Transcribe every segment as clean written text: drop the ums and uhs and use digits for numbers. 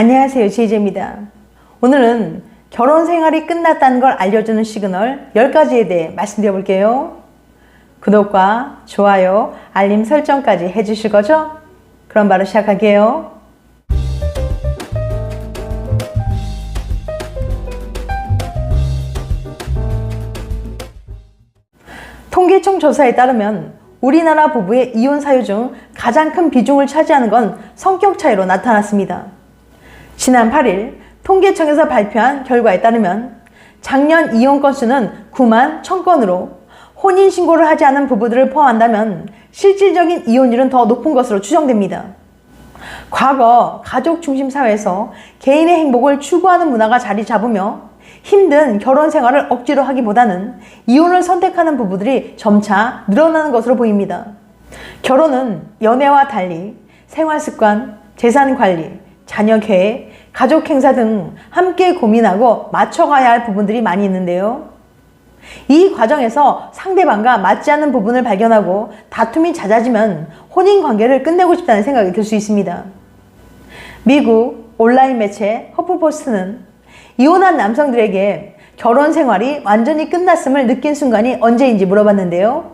안녕하세요, 지혜재입니다. 오늘은 결혼 생활이 끝났다는 걸 알려주는 시그널 10가지에 대해 말씀드려 볼게요. 구독과 좋아요, 알림 설정까지 해주실 거죠? 그럼 바로 시작할게요. 통계청 조사에 따르면 우리나라 부부의 이혼 사유 중 가장 큰 비중을 차지하는 건 성격 차이로 나타났습니다. 지난 8일 통계청에서 발표한 결과에 따르면 작년 이혼 건수는 9만 1000건으로 혼인신고를 하지 않은 부부들을 포함한다면 실질적인 이혼율은 더 높은 것으로 추정됩니다. 과거 가족 중심 사회에서 개인의 행복을 추구하는 문화가 자리 잡으며 힘든 결혼 생활을 억지로 하기보다는 이혼을 선택하는 부부들이 점차 늘어나는 것으로 보입니다. 결혼은 연애와 달리 생활 습관, 재산 관리, 자녀 계획, 가족 행사 등 함께 고민하고 맞춰가야 할 부분들이 많이 있는데요. 이 과정에서 상대방과 맞지 않는 부분을 발견하고 다툼이 잦아지면 혼인 관계를 끝내고 싶다는 생각이 들 수 있습니다. 미국 온라인 매체 허프포스트는 이혼한 남성들에게 결혼 생활이 완전히 끝났음을 느낀 순간이 언제인지 물어봤는데요.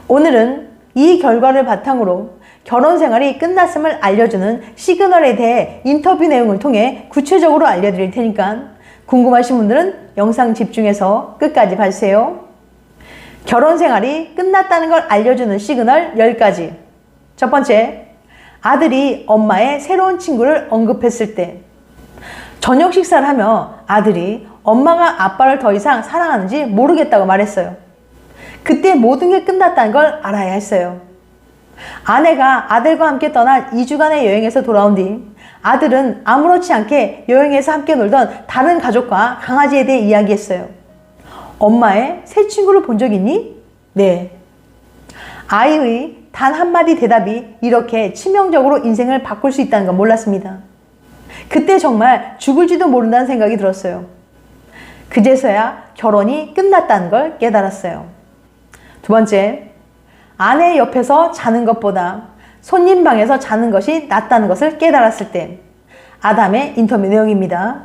오늘은 이 결과를 바탕으로 결혼 생활이 끝났음을 알려주는 시그널에 대해 인터뷰 내용을 통해 구체적으로 알려드릴 테니까 궁금하신 분들은 영상 집중해서 끝까지 봐주세요. 결혼 생활이 끝났다는 걸 알려주는 시그널 10가지. 첫 번째, 아들이 엄마의 새로운 친구를 언급했을 때. 저녁 식사를 하며 아들이 엄마가 아빠를 더 이상 사랑하는지 모르겠다고 말했어요. 그때 모든 게 끝났다는 걸 알아야 했어요. 아내가 아들과 함께 떠난 2주간의 여행에서 돌아온 뒤 아들은 아무렇지 않게 여행에서 함께 놀던 다른 가족과 강아지에 대해 이야기했어요. 엄마의 새 친구를 본 적 있니? 네. 아이의 단 한마디 대답이 이렇게 치명적으로 인생을 바꿀 수 있다는 건 몰랐습니다. 그때 정말 죽을지도 모른다는 생각이 들었어요. 그제서야 결혼이 끝났다는 걸 깨달았어요. 두 번째, 아내 옆에서 자는 것보다 손님 방에서 자는 것이 낫다는 것을 깨달았을 때. 아담의 인터뷰 내용입니다.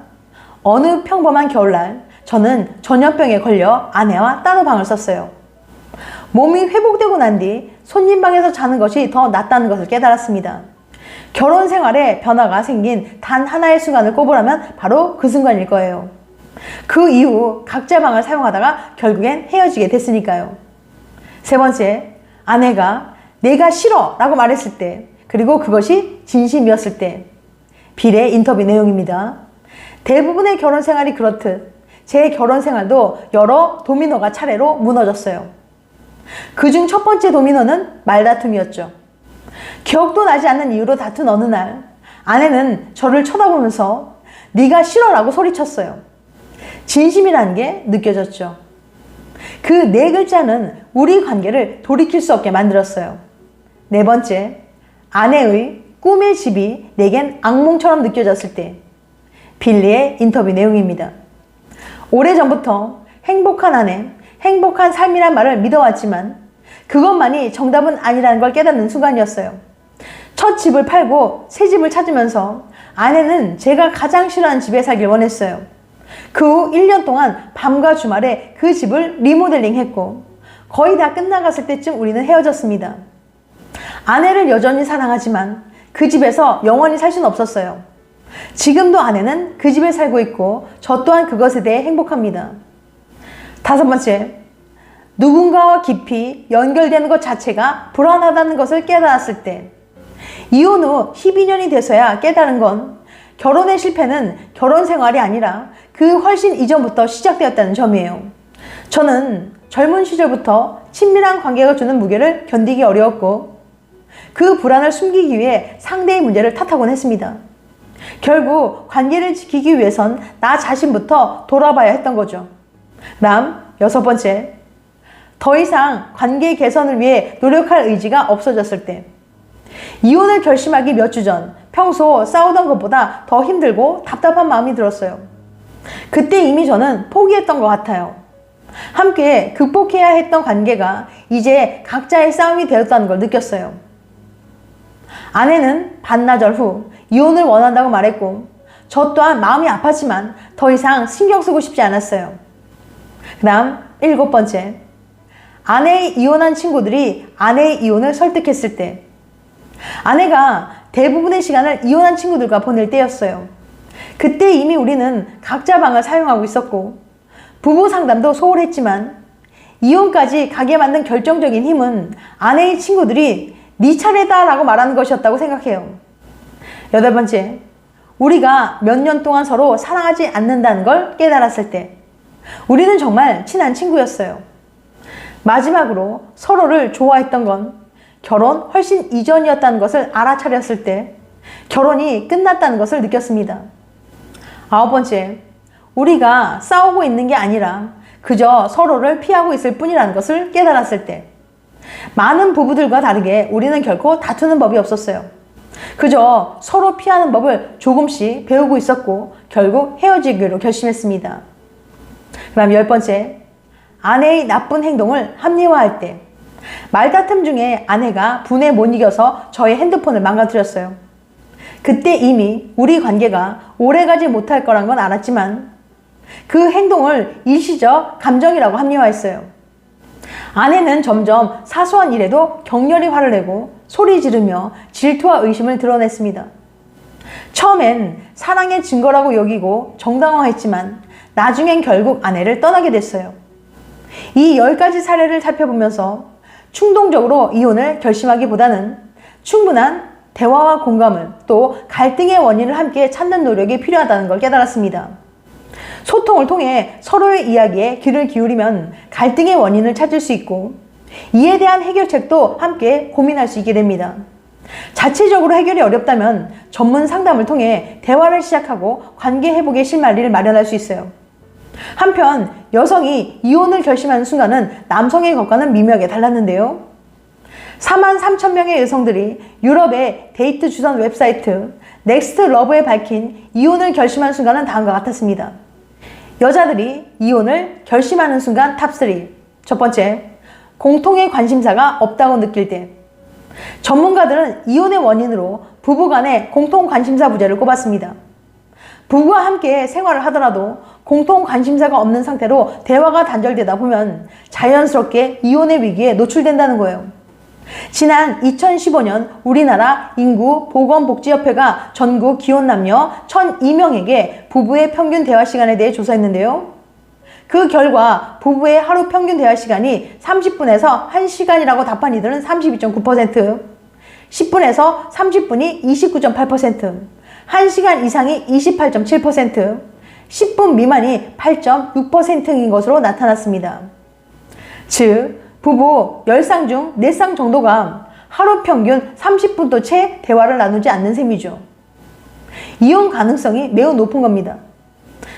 어느 평범한 겨울날 저는 전염병에 걸려 아내와 따로 방을 썼어요. 몸이 회복되고 난 뒤 손님 방에서 자는 것이 더 낫다는 것을 깨달았습니다. 결혼 생활에 변화가 생긴 단 하나의 순간을 꼽으라면 바로 그 순간일 거예요. 그 이후 각자 방을 사용하다가 결국엔 헤어지게 됐으니까요. 세 번째, 아내가 내가 싫어 라고 말했을 때, 그리고 그것이 진심이었을 때. 빌의 인터뷰 내용입니다. 대부분의 결혼 생활이 그렇듯 제 결혼 생활도 여러 도미노가 차례로 무너졌어요. 그중 첫 번째 도미노는 말다툼이었죠. 기억도 나지 않는 이유로 다툰 어느 날 아내는 저를 쳐다보면서 네가 싫어 라고 소리쳤어요. 진심이라는 게 느껴졌죠. 그 네 글자는 우리 관계를 돌이킬 수 없게 만들었어요. 네 번째, 아내의 꿈의 집이 내겐 악몽처럼 느껴졌을 때. 빌리의 인터뷰 내용입니다. 오래전부터 행복한 아내, 행복한 삶이란 말을 믿어왔지만 그것만이 정답은 아니라는 걸 깨닫는 순간이었어요. 첫 집을 팔고 새 집을 찾으면서 아내는 제가 가장 싫어하는 집에 살길 원했어요. 그 후 1년 동안 밤과 주말에 그 집을 리모델링 했고 거의 다 끝나갔을 때쯤 우리는 헤어졌습니다. 아내를 여전히 사랑하지만 그 집에서 영원히 살 수는 없었어요. 지금도 아내는 그 집에 살고 있고 저 또한 그것에 대해 행복합니다. 다섯 번째, 누군가와 깊이 연결되는 것 자체가 불안하다는 것을 깨달았을 때. 이혼 후 12년이 돼서야 깨달은 건 결혼의 실패는 결혼 생활이 아니라 그 훨씬 이전부터 시작되었다는 점이에요. 저는 젊은 시절부터 친밀한 관계가 주는 무게를 견디기 어려웠고 그 불안을 숨기기 위해 상대의 문제를 탓하곤 했습니다. 결국 관계를 지키기 위해선 나 자신부터 돌아봐야 했던 거죠. 여섯 번째, 더 이상 관계 개선을 위해 노력할 의지가 없어졌을 때. 이혼을 결심하기 몇 주 전 평소 싸우던 것보다 더 힘들고 답답한 마음이 들었어요. 그때 이미 저는 포기했던 것 같아요. 함께 극복해야 했던 관계가 이제 각자의 싸움이 되었다는 걸 느꼈어요. 아내는 반나절 후 이혼을 원한다고 말했고 저 또한 마음이 아팠지만 더 이상 신경 쓰고 싶지 않았어요. 그 다음 7번째, 아내의 이혼한 친구들이 아내의 이혼을 설득했을 때. 아내가 대부분의 시간을 이혼한 친구들과 보낼 때였어요. 그때 이미 우리는 각자 방을 사용하고 있었고 부부 상담도 소홀했지만 이혼까지 가게 만든 결정적인 힘은 아내의 친구들이 네 차례다 라고 말하는 것이었다고 생각해요. 8번째, 우리가 몇 년 동안 서로 사랑하지 않는다는 걸 깨달았을 때. 우리는 정말 친한 친구였어요. 마지막으로 서로를 좋아했던 건 결혼 훨씬 이전이었다는 것을 알아차렸을 때 결혼이 끝났다는 것을 느꼈습니다. 9번째, 우리가 싸우고 있는 게 아니라 그저 서로를 피하고 있을 뿐이라는 것을 깨달았을 때. 많은 부부들과 다르게 우리는 결코 다투는 법이 없었어요. 그저 서로 피하는 법을 조금씩 배우고 있었고 결국 헤어지기로 결심했습니다. 그 다음 10번째, 아내의 나쁜 행동을 합리화할 때. 말다툼 중에 아내가 분에 못 이겨서 저의 핸드폰을 망가뜨렸어요. 그때 이미 우리 관계가 오래가지 못할 거란 건 알았지만 그 행동을 일시적 감정이라고 합리화했어요. 아내는 점점 사소한 일에도 격렬히 화를 내고 소리 지르며 질투와 의심을 드러냈습니다. 처음엔 사랑의 증거라고 여기고 정당화했지만 나중엔 결국 아내를 떠나게 됐어요. 이 10가지 사례를 살펴보면서 충동적으로 이혼을 결심하기보다는 충분한 대화와 공감을 또 갈등의 원인을 함께 찾는 노력이 필요하다는 걸 깨달았습니다. 소통을 통해 서로의 이야기에 귀를 기울이면 갈등의 원인을 찾을 수 있고 이에 대한 해결책도 함께 고민할 수 있게 됩니다. 자체적으로 해결이 어렵다면 전문 상담을 통해 대화를 시작하고 관계 회복의 실마리를 마련할 수 있어요. 한편 여성이 이혼을 결심하는 순간은 남성의 것과는 미묘하게 달랐는데요. 43,000명의 여성들이 유럽의 데이트 주선 웹사이트 넥스트러브에 밝힌 이혼을 결심하는 순간은 다음과 같았습니다. 여자들이 이혼을 결심하는 순간 탑3. 첫 번째, 공통의 관심사가 없다고 느낄 때. 전문가들은 이혼의 원인으로 부부간의 공통 관심사 부재를 꼽았습니다. 부부와 함께 생활을 하더라도 공통 관심사가 없는 상태로 대화가 단절되다 보면 자연스럽게 이혼의 위기에 노출된다는 거예요. 지난 2015년 우리나라 인구보건복지협회가 전국 기혼남녀 1,002명에게 부부의 평균 대화 시간에 대해 조사했는데요. 그 결과 부부의 하루 평균 대화 시간이 30분에서 1시간이라고 답한 이들은 32.9%, 10분에서 30분이 29.8%, 1시간 이상이 28.7%, 10분 미만이 8.6%인 것으로 나타났습니다. 즉, 부부 10쌍 중 4쌍 정도가 하루 평균 30분도 채 대화를 나누지 않는 셈이죠. 이혼 가능성이 매우 높은 겁니다.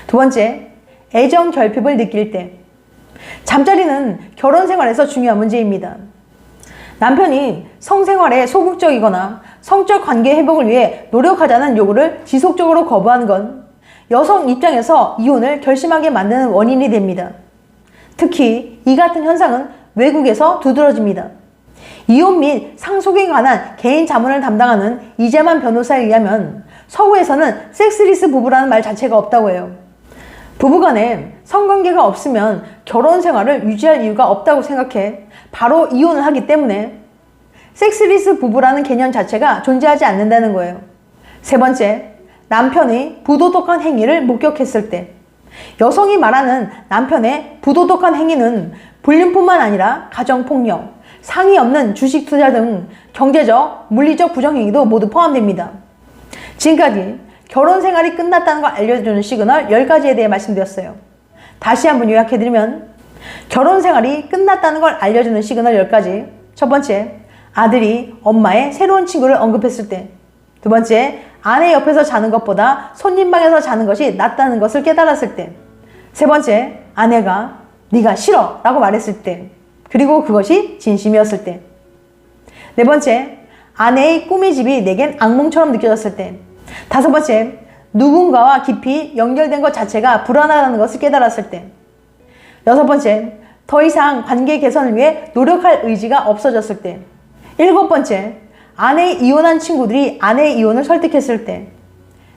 두 번째, 애정 결핍을 느낄 때. 잠자리는 결혼 생활에서 중요한 문제입니다. 남편이 성생활에 소극적이거나 성적 관계 회복을 위해 노력하자는 요구를 지속적으로 거부하는 건 여성 입장에서 이혼을 결심하게 만드는 원인이 됩니다. 특히 이 같은 현상은 외국에서 두드러집니다. 이혼 및 상속에 관한 개인 자문을 담당하는 이재만 변호사에 의하면 서구에서는 섹스리스 부부라는 말 자체가 없다고 해요. 부부간에 성관계가 없으면 결혼 생활을 유지할 이유가 없다고 생각해 바로 이혼을 하기 때문에 섹스리스 부부라는 개념 자체가 존재하지 않는다는 거예요. 세 번째, 남편의 부도덕한 행위를 목격했을 때. 여성이 말하는 남편의 부도덕한 행위는 불륜뿐만 아니라 가정폭력, 상의 없는 주식 투자 등 경제적, 물리적 부정행위도 모두 포함됩니다. 지금까지 결혼 생활이 끝났다는 걸 알려주는 시그널 10가지에 대해 말씀드렸어요. 다시 한번 요약해드리면 결혼 생활이 끝났다는 걸 알려주는 시그널 10가지. 첫 번째, 아들이 엄마의 새로운 친구를 언급했을 때. 두 번째, 아내 옆에서 자는 것보다 손님방에서 자는 것이 낫다는 것을 깨달았을 때. 세 번째, 아내가 네가 싫어 라고 말했을 때. 그리고 그것이 진심이었을 때. 네 번째, 아내의 꿈의 집이 내겐 악몽처럼 느껴졌을 때. 다섯 번째, 누군가와 깊이 연결된 것 자체가 불안하다는 것을 깨달았을 때. 여섯 번째, 더 이상 관계 개선을 위해 노력할 의지가 없어졌을 때. 일곱 번째, 아내의 이혼한 친구들이 아내의 이혼을 설득했을 때.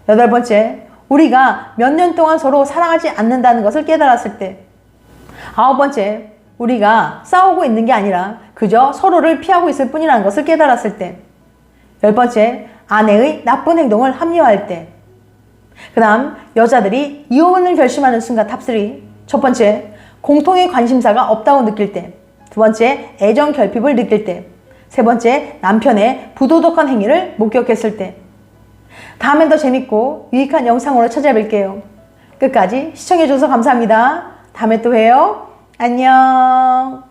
여덟 번째, 우리가 몇 년 동안 서로 사랑하지 않는다는 것을 깨달았을 때. 9번째, 우리가 싸우고 있는 게 아니라 그저 서로를 피하고 있을 뿐이라는 것을 깨달았을 때. 10번째, 아내의 나쁜 행동을 합리화할 때. 그 다음, 여자들이 이혼을 결심하는 순간 탑3. 첫 번째, 공통의 관심사가 없다고 느낄 때. 두 번째, 애정 결핍을 느낄 때. 세 번째, 남편의 부도덕한 행위를 목격했을 때. 다음엔 더 재밌고 유익한 영상으로 찾아뵐게요. 끝까지 시청해줘서 감사합니다. 다음에 또 봬요. 안녕.